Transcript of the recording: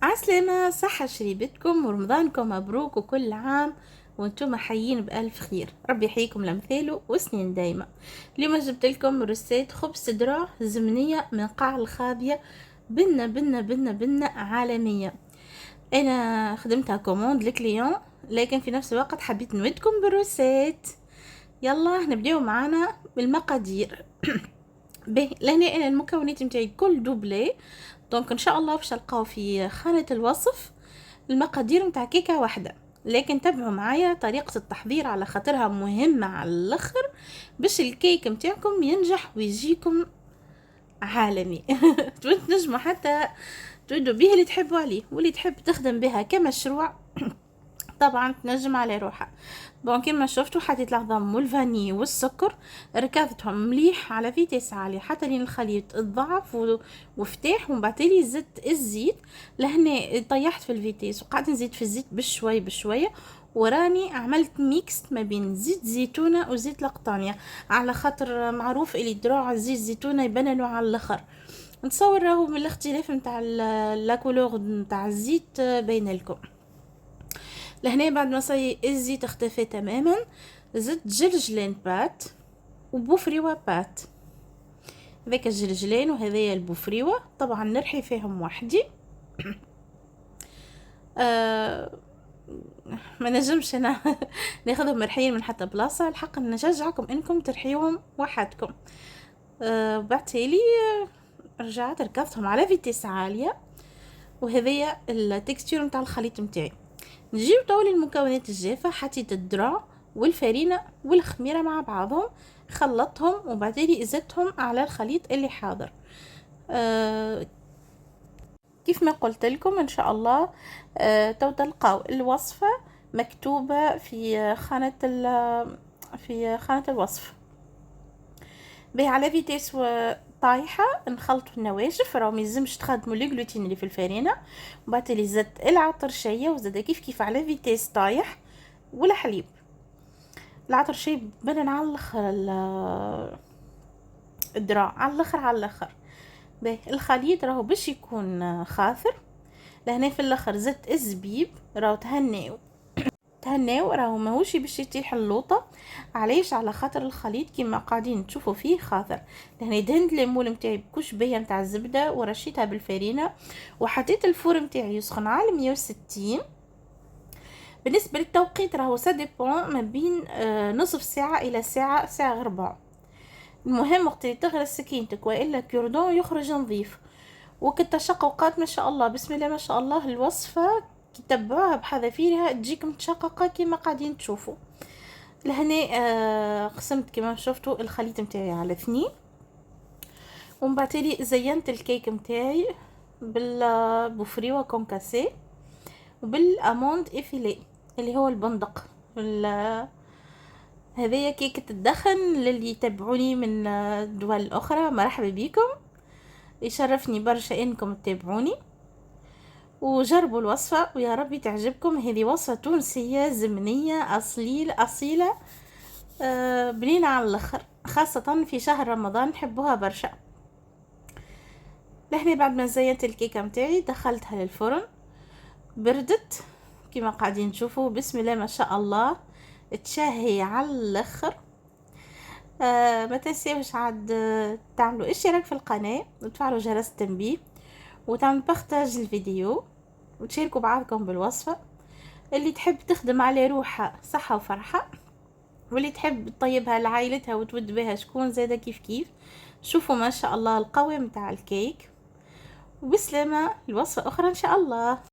عسلامة، صحة شريبتكم ورمضانكم مبروك وكل عام وانتم حيين بألف خير. ربي يحييكم لمثاله وسنين دايما. اليوم جبت لكم رسالة خبز ذرة زمنية من قاع الخابية، بنة بنة بنة بنة عالمية. انا خدمتها كوموند لكليون، لكن في نفس الوقت حبيت نودكم بالرسالة. يلا نبداو معانا بالمقادير. به لهنا انا المكونات متاعي كل دوبلي، دونك ان شاء الله باش تلقاو في خانة الوصف المقادير متاع كيكة واحدة، لكن تابعوا معايا طريقة التحضير على خاطرها مهمة على الاخر باش الكيك متاعكم ينجح ويجيكم عالمي. تنجموا حتى تودوا بيه اللي تحبوا عليه، واللي تحب تخدم بها كمشروع طبعا تنجم على روحها. بون كيما شفتوا حطيت العظام والفاني والسكر، ركبتهم مليح على فيتيس عالية حتى لين الخليط تضعف وفتح، ومن بعد لي زدت الزيت. لهنا طيحت في الفيتيس وقعدت نزيد في الزيت بشوي بشوية، وراني عملت ميكس ما بين زيت زيتونة وزيت لقطانية، على خاطر معروف اللي دروع زيت زيتونة يبننوا على الاخر. نتصور راهو من الاختلاف نتاع لاكولور نتاع الزيت بين لكم. لهنا بعد ما صاي الزيت اختفى تماما، زدت جرجلين بات وبوفريوة بات. هذاك الجرجلين وهذايا البوفريوة طبعا نرحي فيهم وحدي. ما نجمش انا ناخذهم مرحيين من حتى بلاصه، الحق نشجعكم انكم ترحيوهم وحدكم. بعتالي رجعت ركبتهم على فيتيس عاليه، وهذايا التكستير نتاع الخليط نتاعي. نجيب طول المكونات الجافة، حطيت الذرة والفرينة والخميرة مع بعضهم، خلطهم وبعدين زدتهم على الخليط اللي حاضر. كيف ما قلت لكم ان شاء الله تو تلقاو الوصفة مكتوبة في خانة الوصف. به على فيتيس طايحه نخلطوا النواشف، راهو ميلزمش تخدموا الجلوتين اللي في الفرينه. وبعد اللي زدت العطرشيه وزاد كيف على فيتيس طايح، ولا حليب. العطرشيه بنن على الاخر، الدراع على الاخر على الاخر. به الخليط راهو باش يكون خاثر. لهنا في الاخر زدت الزبيب، راهو تهناو راهو ماهوش باش يطيح اللوطه. علاش؟ على خاطر الخليط كيما قاعدين تشوفوا فيه خاطر. لهنا دهنت الليمون نتاعي بكشبيه نتاع الزبده ورشيتها بالفرينه، وحطيت الفور نتاعي يسخن على 160. بالنسبه للتوقيت راهو سا ديبون ما بين نصف ساعه الى ساعه، ساعه غير ربع. المهم وقت اللي تغرس سكينتك والا كوردون يخرج نظيف. وكالتشققات ما شاء الله بسم الله ما شاء الله، الوصفه تتبعوها بحذافيرها تجيك متشققه كما قاعدين تشوفوا. لهنا قسمت كما شفتوا الخليط متاعي على 2، ومن بعد زينت الكيك متاعي بالبوفريوه كونكاسي وبالاموند افيلي اللي هو البندق. هذه كيكه الدخن للي يتابعوني من الدول الاخرى، مرحبا بكم، يشرفني برشا انكم تتابعوني وجربوا الوصفة ويا ربي تعجبكم. هذه وصفة تونسية زمنية أصيلة، بنينة على الآخر، خاصة في شهر رمضان نحبوها برشا. لهنا بعد ما زينت الكيكة متاعي دخلتها للفرن، بردت كما قاعدين تشوفوا بسم الله ما شاء الله، تشهي على الآخر. ما تنسيوش عاد تعملوا اشتراك في القناة وتفعلوا جرس التنبيه وتعملوا بارتاج الفيديو وتشاركوا بعضكم بالوصفة. اللي تحب تخدم على روحها صحة وفرحة، واللي تحب تطيبها لعائلتها وتود بها شكون زاده كيف كيف. شوفوا ما شاء الله القوام متاع الكيك، وبسلامة الوصفة أخرى إن شاء الله.